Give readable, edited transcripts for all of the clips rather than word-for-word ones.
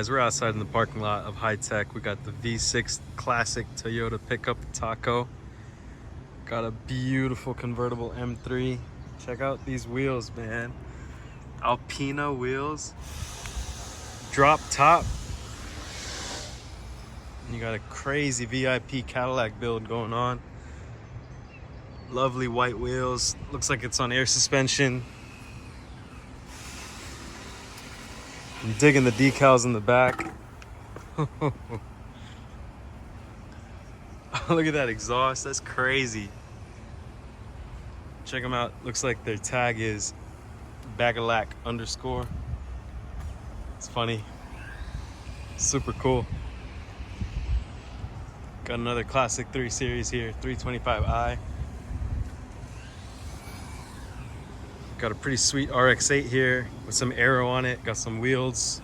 guys, we're outside in the parking lot of High Tech. We got the V6 classic Toyota pickup Taco. Got a beautiful convertible M3. Check out these wheels, man. Alpina wheels. Drop top. And you got a crazy VIP Cadillac build going on. Lovely white wheels. Looks like it's on air suspension. I'm digging the decals in the back. Look at that exhaust. That's crazy. Check them out. Looks like their tag is Bagalac _ It's funny. Super cool. Got another classic 3 Series here, 325i. Got a pretty sweet RX8 here with some aero on it. Got some wheels.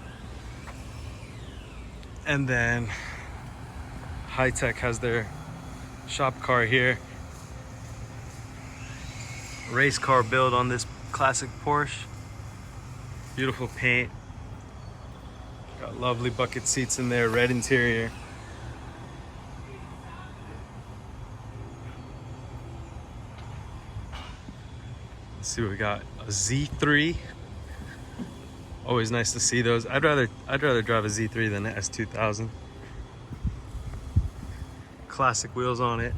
And then High Tech has their shop car here. Race car build on this classic Porsche. Beautiful paint. Got lovely bucket seats in there, red interior. Let's see what we got. A Z3. Always nice to see those. I'd rather drive a Z3 than an S2000. Classic wheels on it.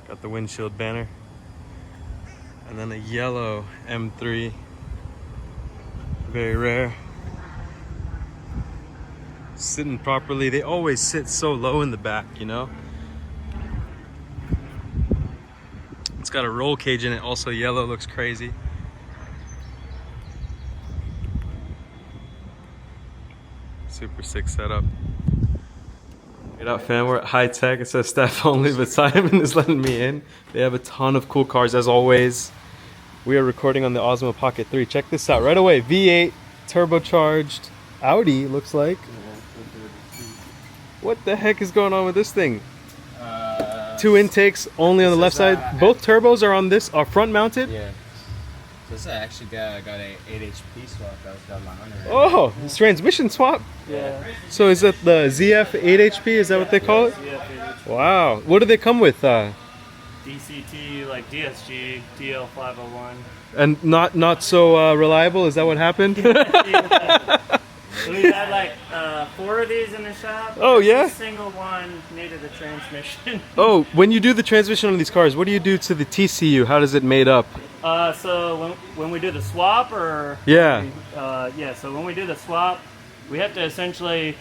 Got the windshield banner. And then a yellow M3. Very rare. Sitting properly. They always sit so low in the back, you know? It's got a roll cage in it, also yellow, looks crazy. Super sick setup. Get out, fam, we're at High Tech. It says staff only, but Simon is letting me in. They have a ton of cool cars as always. We are recording on the Osmo Pocket 3. Check this out right away. V8 turbocharged Audi, looks like. What the heck is going on with this thing? 2 intakes only on the left side. Both turbos are on this, are front mounted. Yeah. So this actually got a 8 HP swap that was done by Hunter. Oh, it's transmission swap. Yeah. So is that the ZF 8 HP? Is that what they call it? ZF 8HP. Wow. What do they come with? DCT, like DSG, DL501. And not so reliable. Is that what happened? We had like 4 of these in the shop. Oh yeah. Every single one needed a transmission. Oh, when you do the transmission on these cars, what do you do to the TCU? How does it made up? So when we do the swap, or Yeah. yeah. So when we do the swap, we have to essentially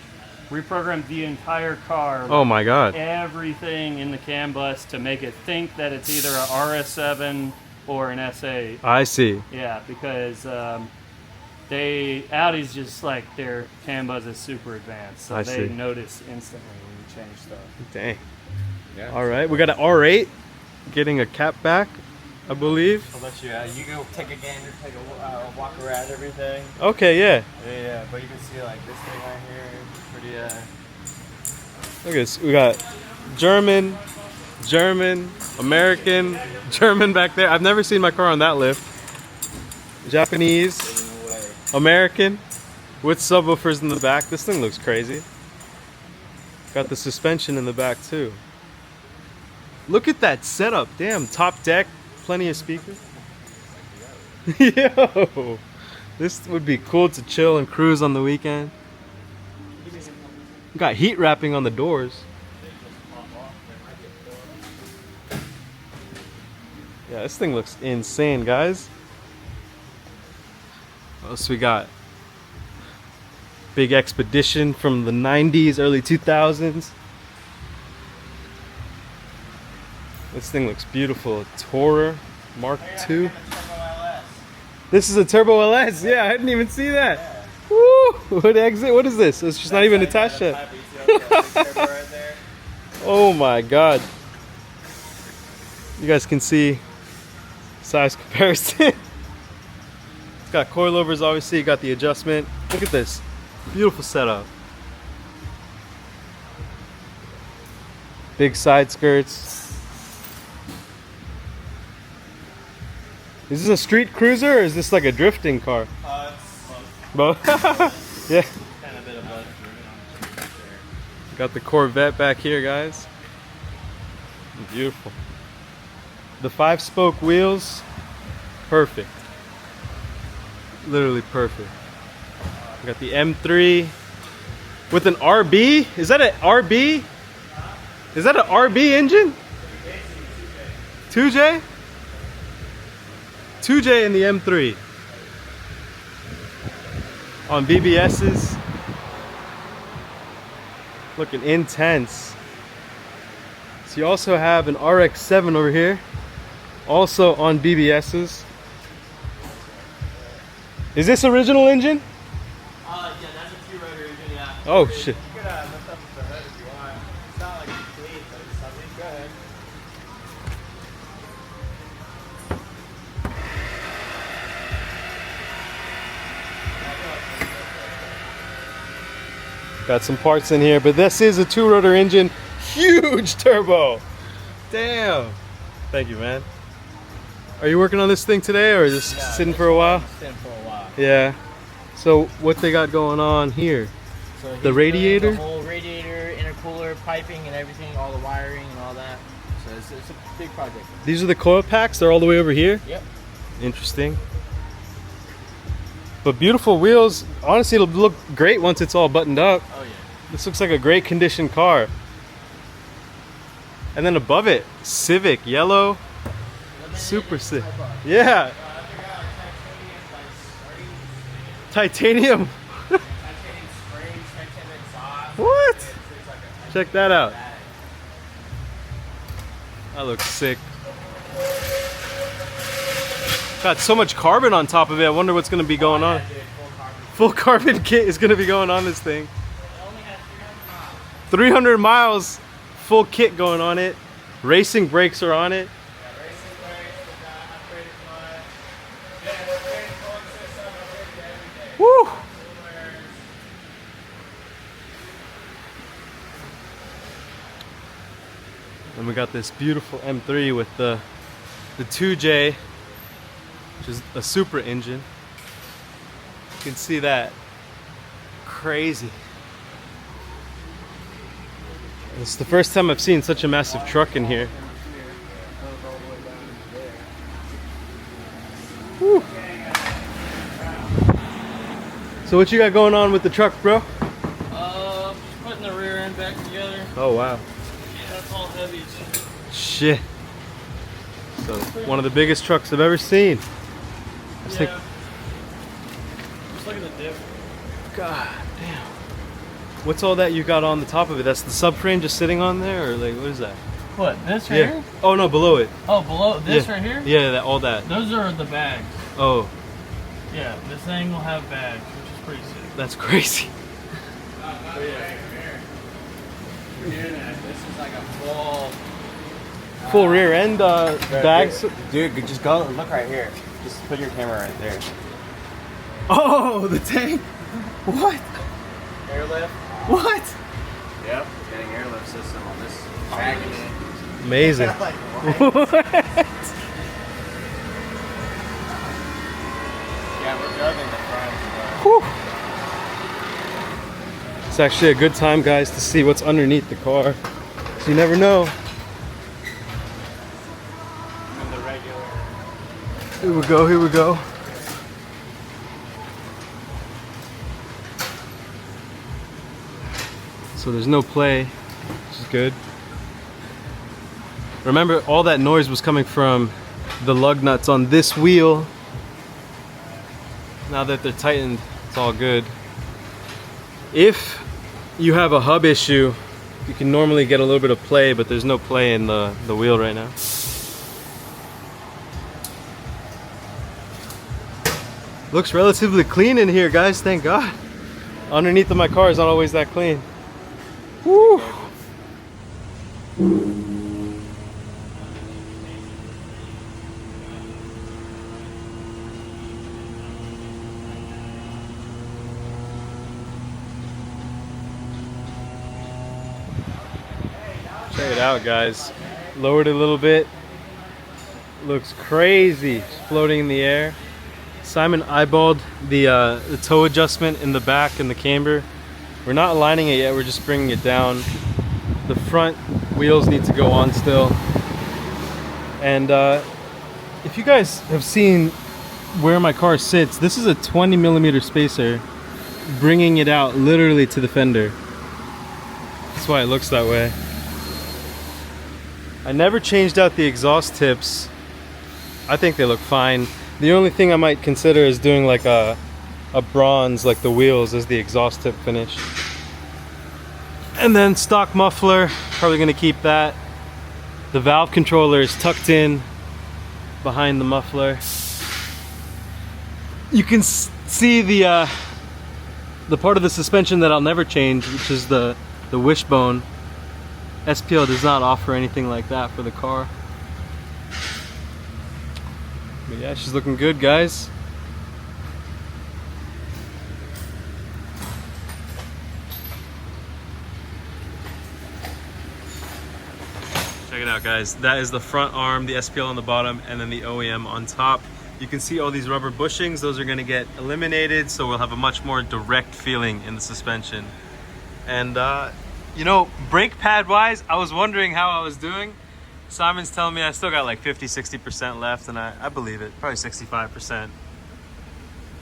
reprogram the entire car. Oh my God. Everything in the CAN bus to make it think that it's either a RX7 or an S8. I see. Yeah, because Audi's just like their CAN bus is super advanced, so they notice instantly when you change stuff. Dang. Yeah. All right, we got an R8 getting a cap back, I believe. I'll let you you go take a gander, take a walk around everything. Okay, yeah. Yeah, but you can see like this thing right here, pretty Look at this. We got German, American, German back there. I've never seen my car on that lift. Japanese, American, with subwoofers in the back. This thing looks crazy. Got the suspension in the back too. Look at that setup. Damn, top deck, plenty of speakers. Yo, this would be cool to chill and cruise on the weekend. Got heat wrapping on the doors. Yeah, this thing looks insane, guys. What else we got? Big Expedition from the 90s, early 2000s. This thing looks beautiful. Tourer Mark II. This is a Turbo LS. Yeah, I didn't even see that. Woo! What exit? What is this? It's just not even attached yet. Oh my God. You guys can see size comparison. It's got coilovers, obviously. You got the adjustment. Look at this. Beautiful setup. Big side skirts. Is this a street cruiser or is this like a drifting car? It's Both. Yeah. kind of a bit of both. Got the Corvette back here, guys. Beautiful. The 5-spoke wheels, perfect. Literally perfect. We got the M3 with an RB. Is that an RB? Is that an RB engine? 2J? 2J in the M3. On BBS's. Looking intense. So you also have an RX7 over here. Also on BBS's. Is this original engine? Yeah, that's a 2-rotor engine, yeah. Oh shit. You could lift up the hood if you want. It's not like clean, but it's something. Go ahead. Got some parts in here, but this is a 2-rotor engine. Huge turbo. Damn. Thank you, man. Are you working on this thing today or just sitting for a while? Sitting for a while. Yeah. So what they got going on here? So The radiator? The whole radiator, intercooler, piping and everything, all the wiring and all that. So it's a big project. These are the coil packs. They're all the way over here. Yep. Interesting. But beautiful wheels. Honestly, it'll look great once it's all buttoned up. Oh yeah. This looks like a great condition car. And then above it, Civic, yellow. Super sick. Yeah. Titanium. What? Check that out. That looks sick. Got so much carbon on top of it. I wonder what's going to be going on. Full carbon kit is going to be going on this thing. 300 miles, full kit going on it. Racing brakes are on it. Woo! And we got this beautiful M3 with the 2J, which is a super engine. You can see that. Crazy. It's the first time I've seen such a massive truck in here. Woo. So what you got going on with the truck, bro? Just putting the rear end back together. Oh wow. Yeah, that's all heavy. Shit. So one of the biggest trucks I've ever seen. I just Yeah. think, Just look at the diff. God damn. What's all that you got on the top of it? That's the subframe just sitting on there, or like what is that? What, this right Yeah. here? Oh no, below it. Oh, below this Yeah. right here? Yeah, that all that. Those are the bags. Oh, Yeah, this thing will have bags, which is pretty sick. that's crazy. This is like a full. Full rear end bags. Dude, just go look right here. Just put your camera right there. Oh, the tank. What? Airlift. What? Yep. Getting airlift system on this wagon. Amazing. Like, What? yeah, we're driving the front. Whew. It's actually a good time, guys, to see what's underneath the car. So you never know. And the regular. Here we go, here we go. So there's no play, which is good. Remember, all that noise was coming from the lug nuts on this wheel. Now that they're tightened, it's all good. If you have a hub issue, you can normally get a little bit of play, but there's no play in the wheel right now. Looks relatively clean in here, guys, thank God. Underneath of my car is not always that clean. Woo! Check it out, guys. Lowered it a little bit. looks crazy, floating in the air. Simon eyeballed the toe adjustment in the back and the camber. We're not aligning it yet, we're just bringing it down. The front wheels need to go on still. And if you guys have seen where my car sits, this is a 20mm spacer, bringing it out literally to the fender. That's why it looks that way. I never changed out the exhaust tips. I think they look fine. The only thing I might consider is doing like a bronze, like the wheels, as the exhaust tip finish. And then stock muffler, probably gonna keep that. The valve controller is tucked in behind the muffler. You can see the part of the suspension that I'll never change, which is the wishbone. SPL does not offer anything like that for the car. But yeah, she's looking good, guys. Check it out, guys. That is the front arm, the SPL on the bottom, and then the OEM on top. You can see all these rubber bushings. Those are going to get eliminated, so we'll have a much more direct feeling in the suspension. And you know, brake pad wise, I was wondering how I was doing. Simon's telling me I still got like 50-60% left, and I believe it, probably 65%.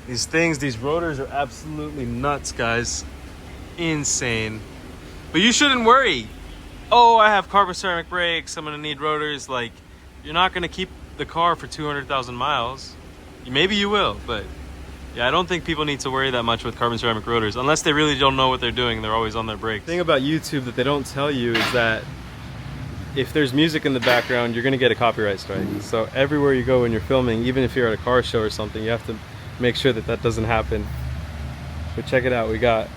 These things, these rotors are absolutely nuts, guys. Insane. But you shouldn't worry. Oh, I have carbon ceramic brakes, I'm gonna need rotors. Like, you're not gonna keep the car for 200,000 miles. Maybe you will, but yeah, I don't think people need to worry that much with carbon ceramic rotors, unless they really don't know what they're doing. They're always on their brakes. The thing about YouTube that they don't tell you is that if there's music in the background, you're gonna get a copyright strike. So everywhere you go when you're filming, even if you're at a car show or something, you have to make sure that that doesn't happen. But check it out, we got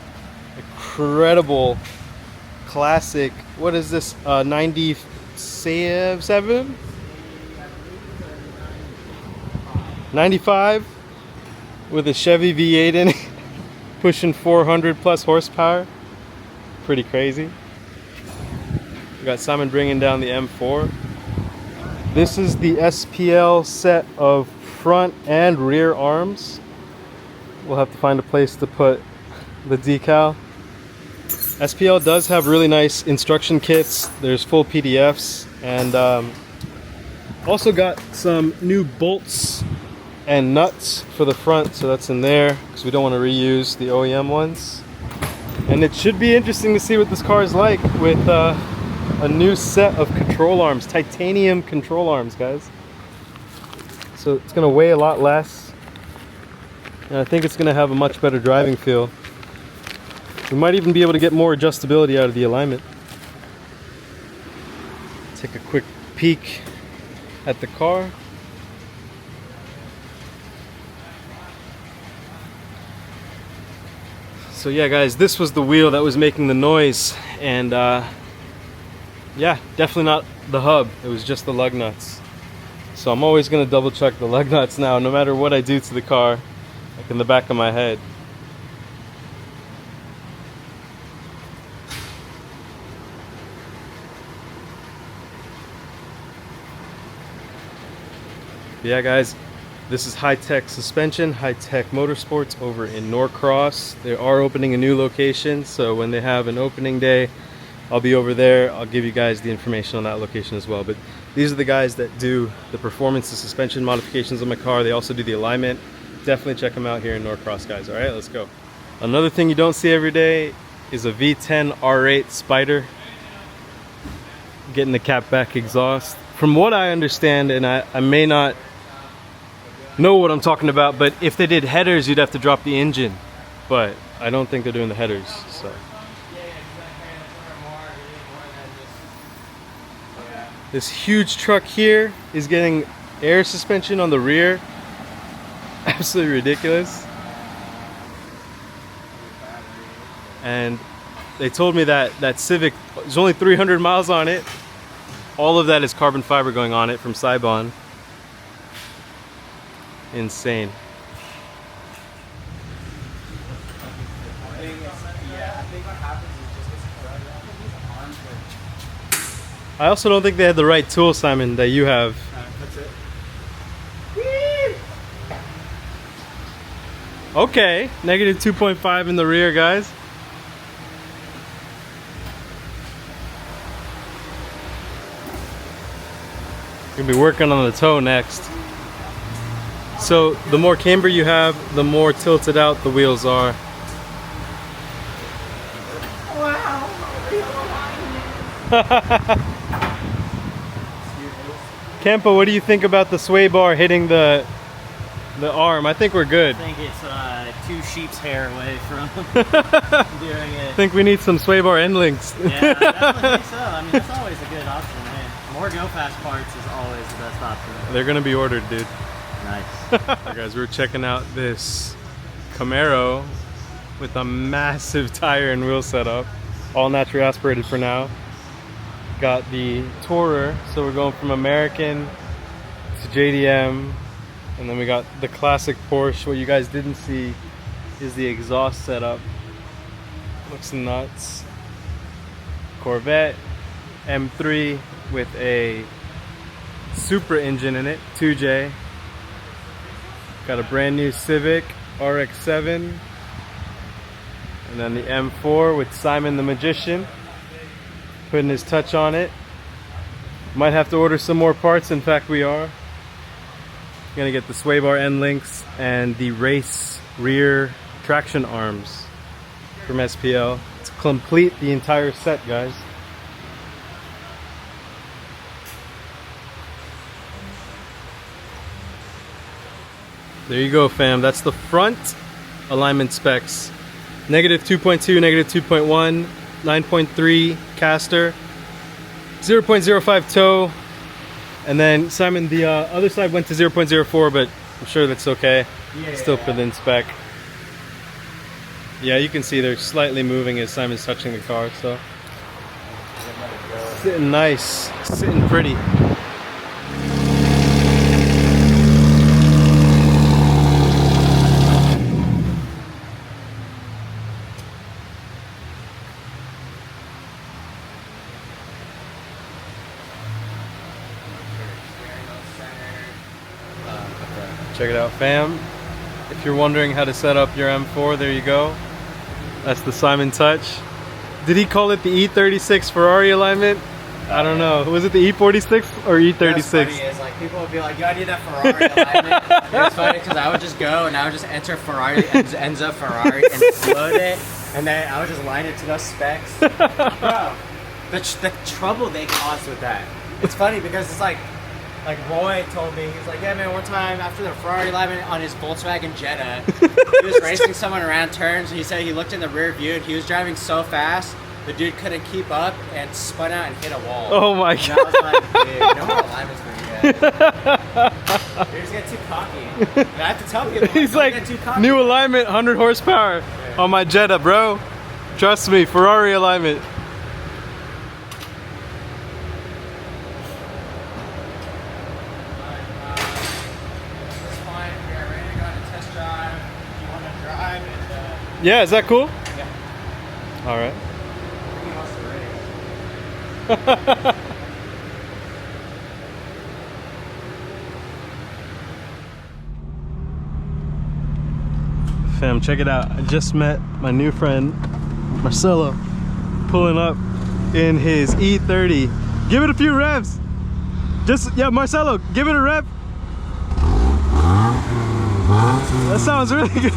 incredible classic, what is this, 97? 95 with a Chevy V8 in it, pushing 400 plus horsepower. Pretty crazy. We got Simon bringing down the M4. This is the SPL set of front and rear arms. We'll have to find a place to put the decal. SPL does have really nice instruction kits. There's full PDFs, and also got some new bolts and nuts for the front, so that's in there because we don't want to reuse the OEM ones. And it should be interesting to see what this car is like with a new set of control arms, titanium control arms, guys. So it's going to weigh a lot less, and I think it's going to have a much better driving feel. We might even be able to get more adjustability out of the alignment. Take a quick peek at the car. So yeah, guys, this was the wheel that was making the noise, and yeah, definitely not the hub. It was just the lug nuts. So I'm always going to double check the lug nuts now, no matter what I do to the car, like in the back of my head. Yeah, guys, this is high-tech suspension, high-tech motorsports over in Norcross. They are opening a new location, so when they have an opening day, I'll be over there. I'll give you guys the information on that location as well. But these are the guys that do the performance and suspension modifications on my car. They also do the alignment. Definitely check them out here in Norcross, guys. All right, let's go. Another thing you don't see every day is a V10 R8 Spider. Getting the catback exhaust. From what I understand, and I may not know what I'm talking about, but if they did headers, you'd have to drop the engine. But I don't think they're doing the headers, so. This huge truck here is getting air suspension on the rear. Absolutely ridiculous. And they told me that that Civic, there's only 300 miles on it. All of that is carbon fiber going on it from Cybon. Insane. I also don't think they had the right tool, Simon, that you have. That's it. Okay, negative 2.5 in the rear, guys. Gonna be working on the toe next. So the more camber you have, the more tilted out the wheels are. Kempo, what do you think about the sway bar hitting the arm? I think we're good. I think it's 2 sheep's hair away from doing it. I think we need some sway bar end links. Yeah, I definitely think so. I mean, that's always a good option, man. More go-fast parts is always the best option. They're gonna be ordered, dude. Nice. Alright guys, we're checking out this Camaro with a massive tire and wheel setup. All naturally aspirated for now. Got the Tourer, so we're going from American to JDM. And then we got the classic Porsche. What you guys didn't see is the exhaust setup. Looks nuts. Corvette M3 with a Supra engine in it, 2J. Got a brand new Civic RX7. And then the M4 with Simon the Magician putting his touch on it. Might have to order some more parts. In fact, we are. Gonna get the sway bar end links and the race rear traction arms from SPL. It's complete the entire set, guys. There you go, fam. That's the front alignment specs. Negative 2.2, negative 2.1, 9.3 caster, 0.05 toe, and then Simon, the other side went to 0.04, but I'm sure that's okay. Yeah. Still within spec. Yeah, you can see they're slightly moving as Simon's touching the car, so. Sitting nice, sitting pretty. Check it out, fam. If you're wondering how to set up your M4, there you go. That's the Simon Touch. Did he call it the E36 Ferrari alignment? I don't know. Was it the E46 or E36? What's funny is, like, people would be like, yo, I need that Ferrari alignment. It's funny because I would just go and I would just enter Ferrari, ends up Ferrari, and load it, and then I would just line it to those specs. Bro, the trouble they caused with that. It's funny because it's like Roy told me, he was like, yeah man, one time after the Ferrari alignment on his Volkswagen Jetta, he was racing someone around turns, and he said he looked in the rear view and he was driving so fast, the dude couldn't keep up and spun out and hit a wall. Oh my god. And I was like, dude, no more alignments for you guys. You're just getting too cocky. And I have to tell people, He's don't like, get too cocky. new alignment, 100 horsepower on my Jetta, bro. Trust me, Ferrari alignment. Yeah, is that cool? Yeah. All right. Fam, check it out. I just met my new friend, Marcelo, pulling up in his E30. Give it a few revs. Just, yeah, Marcelo, give it a rev. That sounds really good.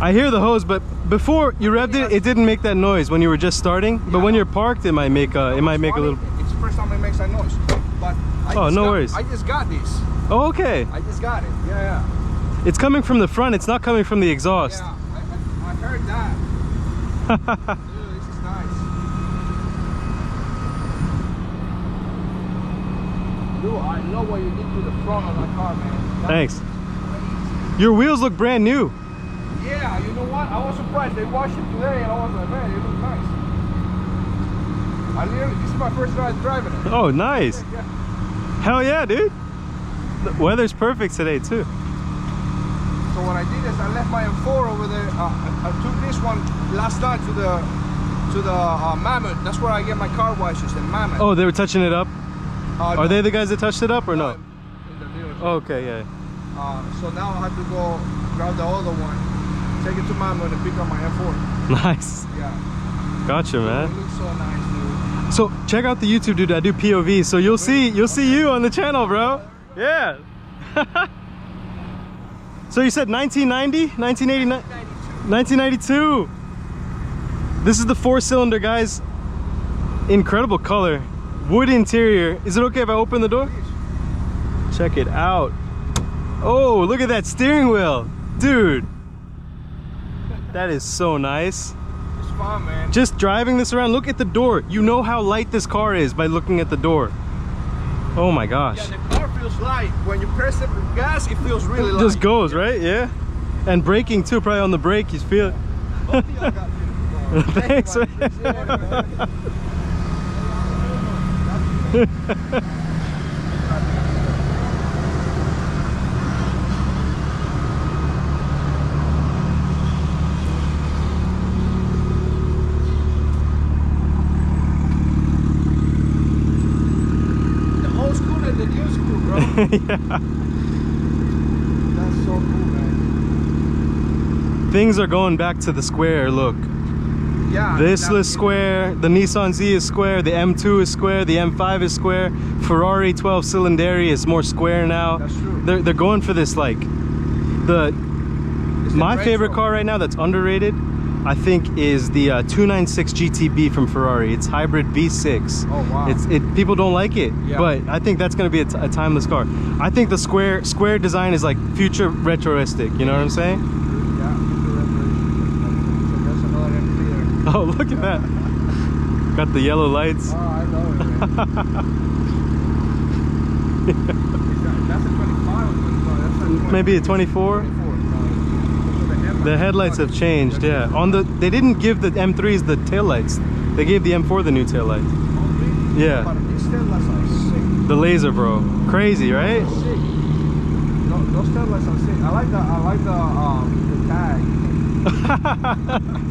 I hear the hose, but before you revved it, it didn't make that noise when you were just starting. But when you're parked, it might make a little. It's the first time it makes that noise. But worries. I just got this. Oh, okay. I just got it. Yeah, yeah. It's coming from the front. It's not coming from the exhaust. Yeah, I heard that. Dude, this is nice. Dude, I love what you did to the front of my car, man. Thanks. Your wheels look brand new. Yeah, you know what? I was surprised. They washed it today, and I was like, man, it looks nice. This is my first time driving it. Oh, nice. Yeah. Hell yeah, dude. The weather's perfect today too. So what I did is I left my M4 over there. I took this one last night to the Mammoth. That's where I get my car washes in Mammoth. Oh, they were touching it up. Are they the guys that touched it up or no? In the dealership. Okay, yeah. So now I have to go grab the other one, take it to Mama and pick up my M4. Nice. Yeah. Gotcha, It man. looks so nice, dude. So check out the YouTube, dude. I do POV, so you'll see you on the channel, bro. Yeah. So you said 1990, 1989, 1992. This is the 4-cylinder, guys. Incredible color, wood interior. Is it okay if I open the door? Check it out. Oh, look at that steering wheel, dude. That is so nice. It's fun, man. Just driving this around, look at the door. You know how light this car is by looking at the door. Oh my gosh. Yeah, the car feels light. When you press the gas, it feels really light. Just goes, right? Yeah. And braking too, probably on the brake, you feel it. Both of y'all got beautiful cars. Thanks, man. The old school and the new school, bro. Yeah. That's so cool, man. Things are going back to the square look. Yeah. This is square, the Nissan Z is square, the M2 is square, the M5 is square, Ferrari 12 Cylinderi is more square now. That's true. They're going for this, like, my favorite car right now that's underrated, I think, is the 296 GTB from Ferrari. It's hybrid V6. Oh wow. People don't like it, Yeah. but I think that's gonna be a timeless car. I think the square design is like future retroistic. You know what I'm saying? Yeah. So there's another empty there. Oh, look at that! Got the yellow lights. Oh, I know it, man. That's a 25 or 25? That's a 20. Maybe a 24. 24. The headlights have changed. Yeah, they didn't give the M3s the taillights. They gave the M4 the new taillights. Yeah. But these taillights are sick. The laser, bro. Crazy, right? Sick. Those taillights are sick. I like the tag.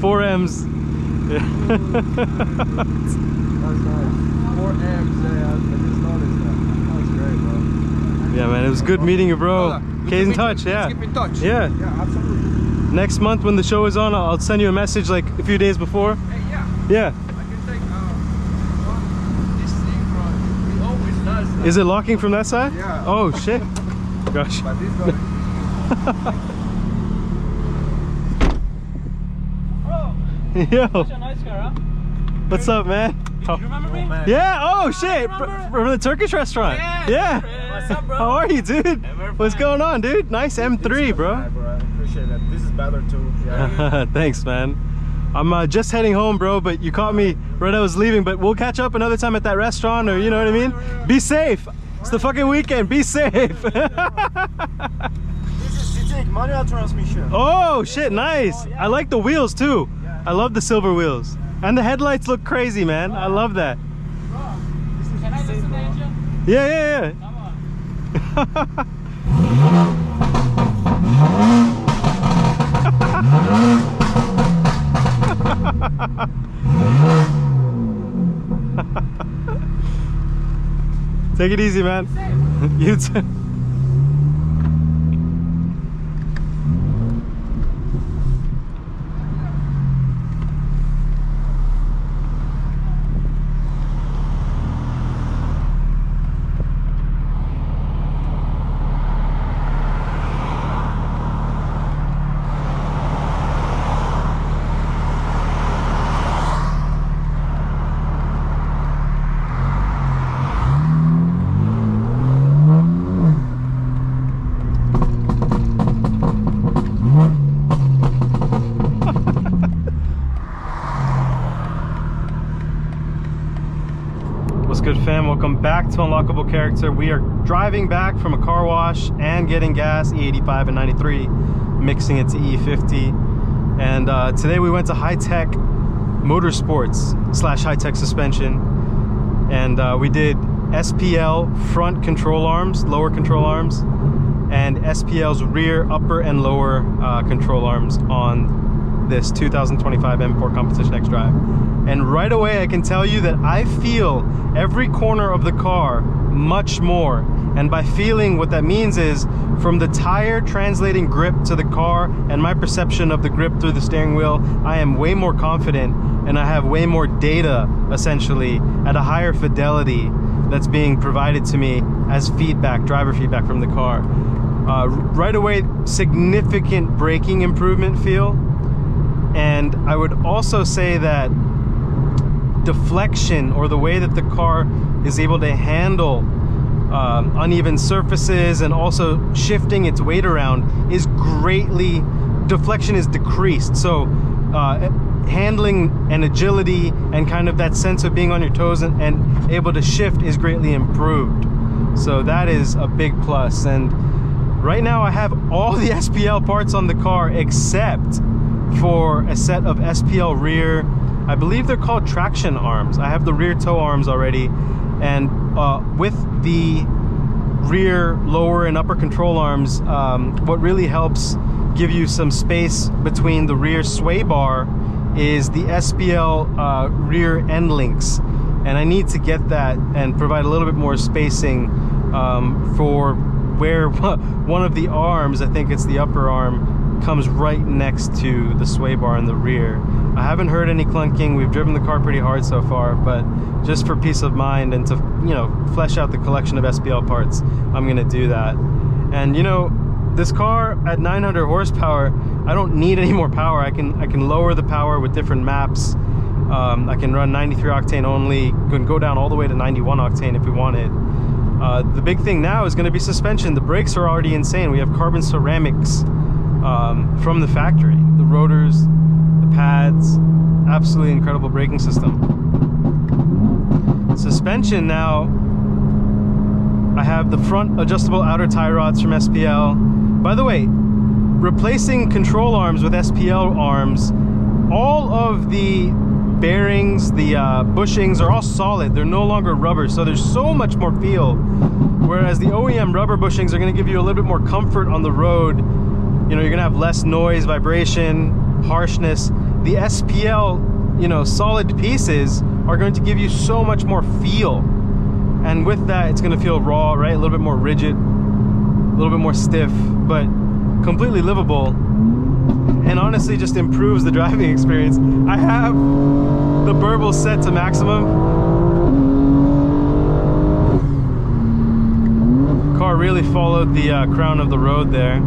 4Ms. Yeah. That's nice. 4Ms. Yeah, I just noticed that. That was great, bro. Yeah, man. It was good meeting you, bro. Brother, Keep in touch. Yeah. Let's keep in touch. Yeah. Yeah, absolutely. Next month when the show is on, I'll send you a message like a few days before. Hey, yeah. Yeah. I can take this thing, bro. It always does that. Is it locking from that side? Yeah. Oh shit. Gosh. But this guy. Yo. Such a nice car, huh? What's up, man? You remember me? Yeah. Oh shit. From the Turkish restaurant. Yeah. What's up, bro? How are you, dude? What's going on, dude? Nice M3, bro. Hi, bro. I appreciate that. This is better too. Yeah. Thanks, man. I'm just heading home, bro, but you caught me right as I was leaving, but we'll catch up another time at that restaurant, or you know what I mean? Be safe. It's the fucking weekend. Be safe. This is Citic manual transmission. Oh, shit. Nice. I like the wheels, too. I love the silver wheels. And the headlights look crazy, man. I love that. Can I listen to the engine? Yeah, yeah, Come on. Take it easy, man. You too. Good fam, welcome back to Unlockable Character. We are driving back from a car wash and getting gas, E85 and 93, mixing it to E50. And today we went to High Tech Motorsports / High Tech Suspension, and we did SPL front control arms, lower control arms, and SPL's rear, upper, and lower control arms on this 2025 M4 Competition Xdrive. And right away I can tell you that I feel every corner of the car much more And by feeling, what that means is from the tire translating grip to the car and my perception of the grip through the steering wheel, I am way more confident and I have way more data essentially at a higher fidelity that's being provided to me as feedback, driver feedback from the car. Right away, significant braking improvement feel. And I would also say that deflection, or the way that the car is able to handle uneven surfaces and also shifting its weight around, is greatly, deflection is decreased. So handling and agility and kind of that sense of being on your toes and able to shift is greatly improved. So that is a big plus. And right now I have all the SPL parts on the car except for a set of SPL rear, I believe they're called traction arms. I have the rear toe arms already, and with the rear, lower, and upper control arms, what really helps give you some space between the rear sway bar is the SPL rear end links. And I need to get that and provide a little bit more spacing for where one of the arms, I think it's the upper arm, comes right next to the sway bar in the rear. I haven't heard any clunking. We've driven the car pretty hard so far, but just for peace of mind and to, you know, flesh out the collection of SPL parts, I'm gonna do that. And you know, this car at 900 horsepower, I don't need any more power. I can lower the power with different maps. I can run 93 octane only, can go down all the way to 91 octane if we wanted. The big thing now is gonna be suspension. The brakes are already insane. We have carbon ceramics from the factory. The rotors, the pads, absolutely incredible braking system. Suspension now, I have the front adjustable outer tie rods from SPL. By the way, replacing control arms with SPL arms, all of the bearings, the bushings are all solid. They're no longer rubber, so there's so much more feel. Whereas the OEM rubber bushings are gonna give you a little bit more comfort on the road. You know, you're gonna have less noise, vibration, harshness. The SPL, you know, solid pieces are going to give you so much more feel. And with that, it's gonna feel raw, right? A little bit more rigid, a little bit more stiff, but completely livable. And honestly, just improves the driving experience. I have the burble set to maximum. Car really followed the crown of the road there.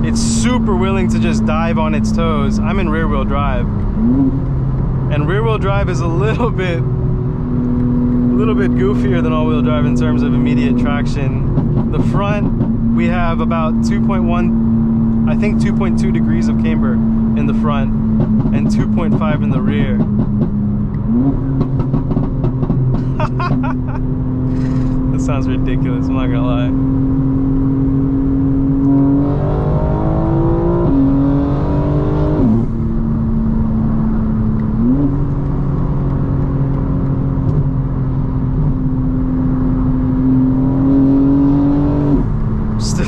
It's super willing to just dive on its toes. I'm in rear wheel drive. And rear wheel drive is a little bit goofier than all wheel drive in terms of immediate traction. The front, we have about 2.1, I think 2.2 degrees of camber in the front and 2.5 in the rear. That sounds ridiculous, I'm not gonna lie.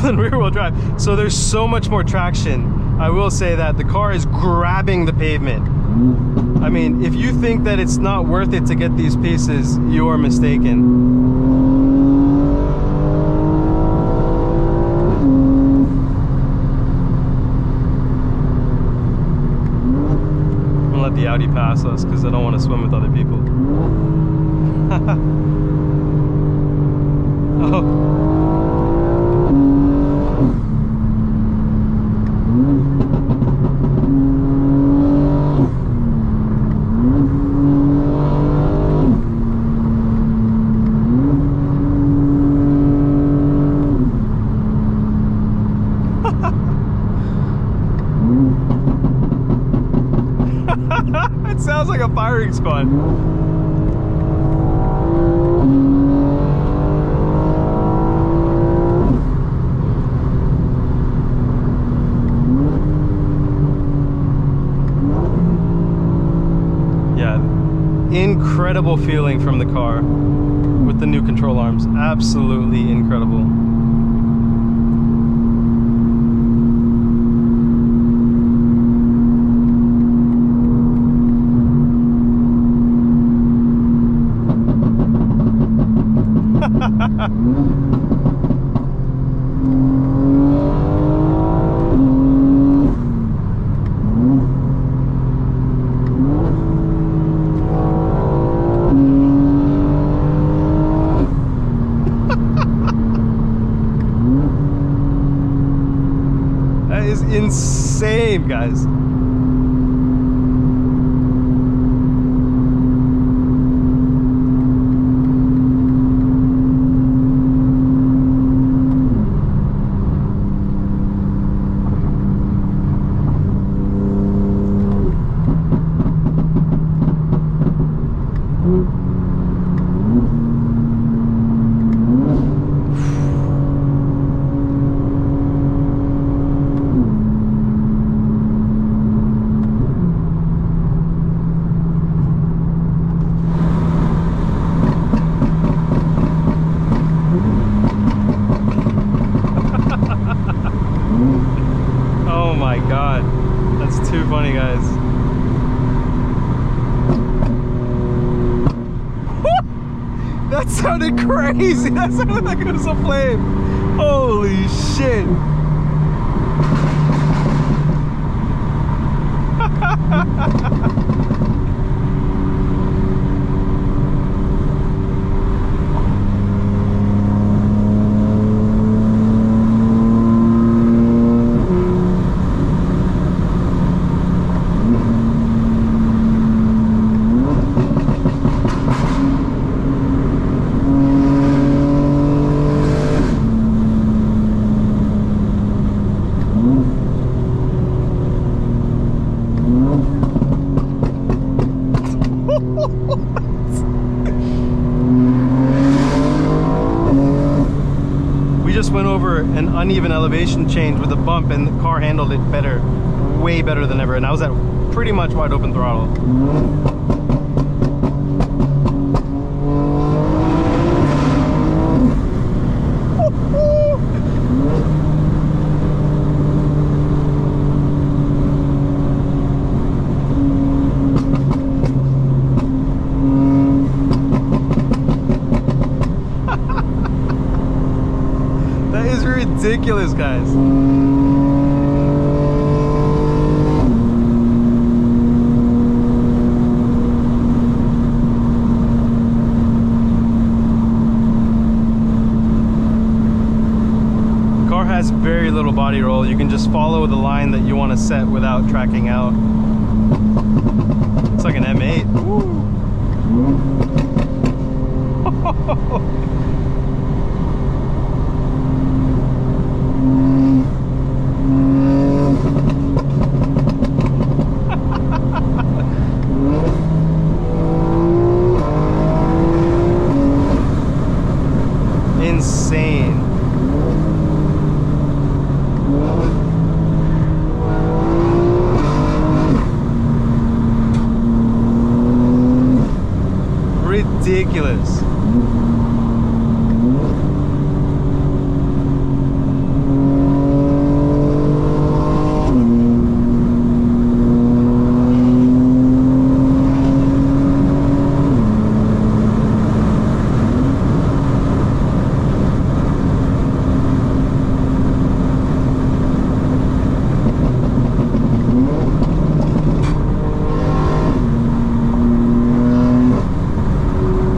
In rear wheel drive, so there's so much more traction. I will say that the car is grabbing the pavement. I mean, if you think that it's not worth it to get these pieces, you are mistaken. I'm gonna let the Audi pass us because I don't want to swim with other people. Oh. It sounds like a firing squad. Yeah, incredible feeling from the car with the new control arms. Absolutely incredible. That is insane, guys. Oh my god, that's too funny, guys. That sounded crazy. That sounded like it was a plane. Holy shit. We just went over an uneven elevation change with a bump and the car handled it better, way better than ever, and I was at pretty much wide open throttle. That is ridiculous, guys. The car has very little body roll. You can just follow the line that you want to set without tracking out. It's like an M8. Woo. Insane. Ridiculous.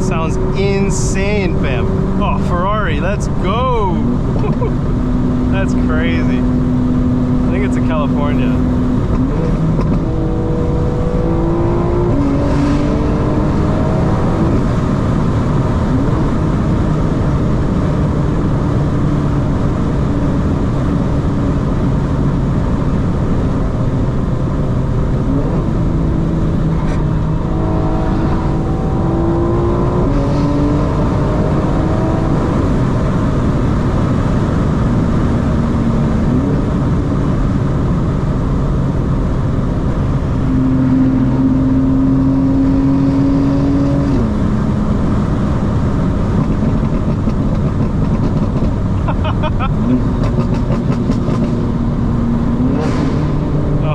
Sounds insane, fam. Oh, Ferrari, let's go. That's crazy. I think it's in California.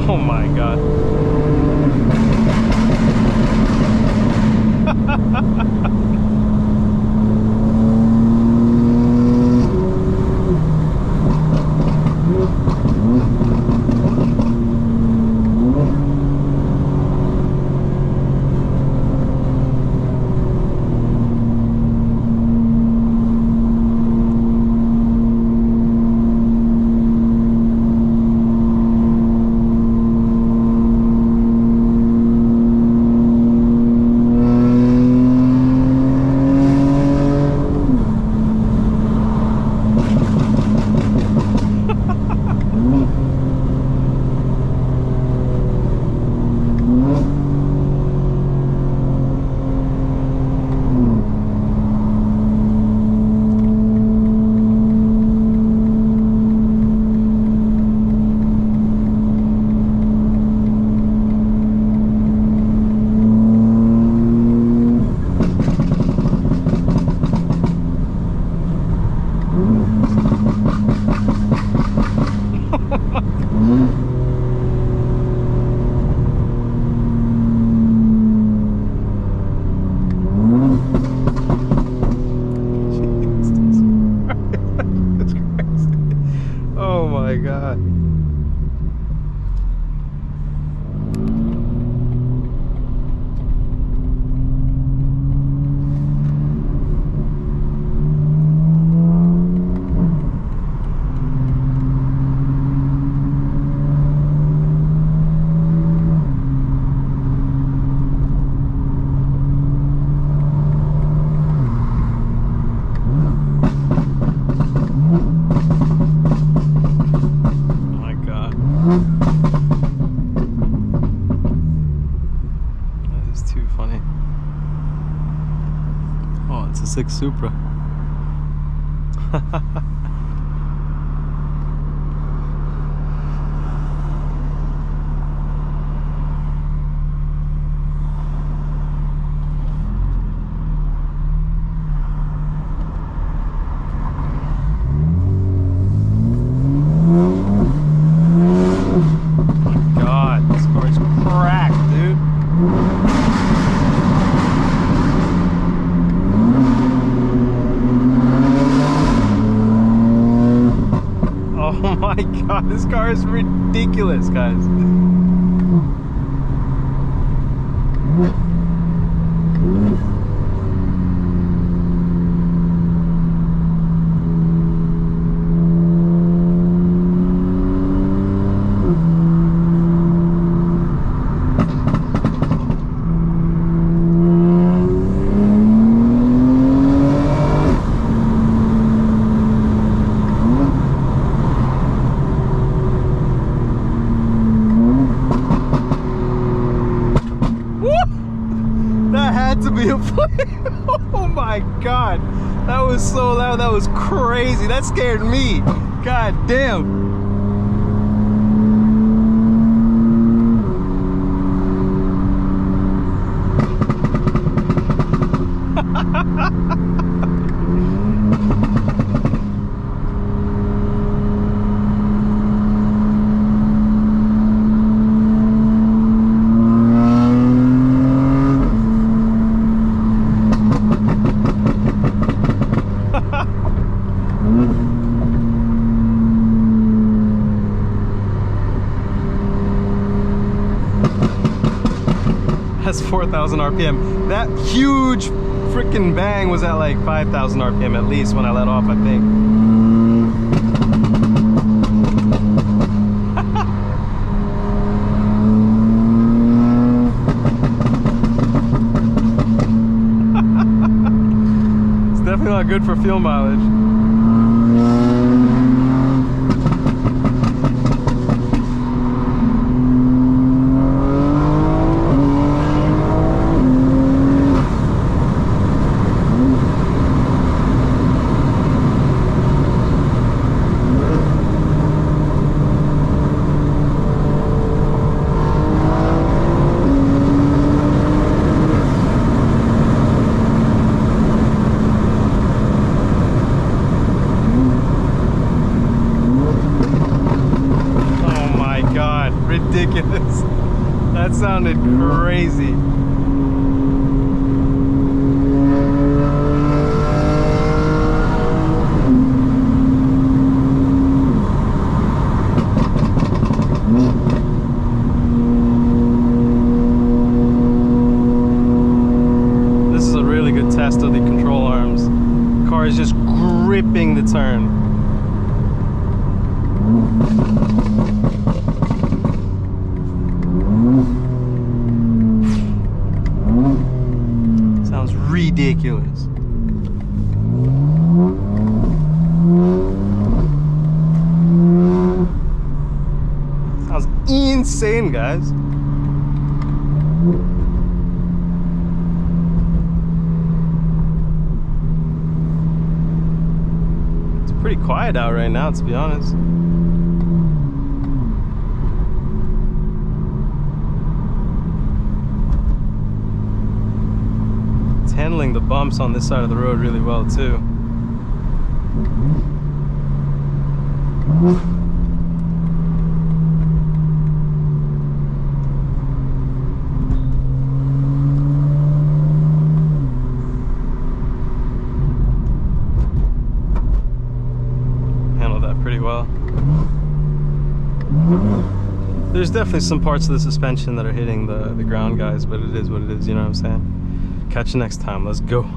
Oh my god. That's crazy. Oh my god. It's a 6 Supra. God, this car is cracked, dude. Oh my god, this car is ridiculous, guys. That had to be a plane. Oh my god, that was so loud. That was crazy. That scared me. God damn. That's 4,000 RPM. That huge freaking bang was at like 5,000 RPM at least when I let off, I think. It's definitely not good for fuel mileage. Ridiculous. That sounded crazy. This is a really good test of the control arms. The car is just gripping the turn. Sounds ridiculous. Sounds insane, guys. It's pretty quiet out right now, to be honest. Handling the bumps on this side of the road really well too. There's definitely some parts of the suspension that are hitting the ground, guys, but it is what it is, you know what I'm saying? Catch you next time. Let's go.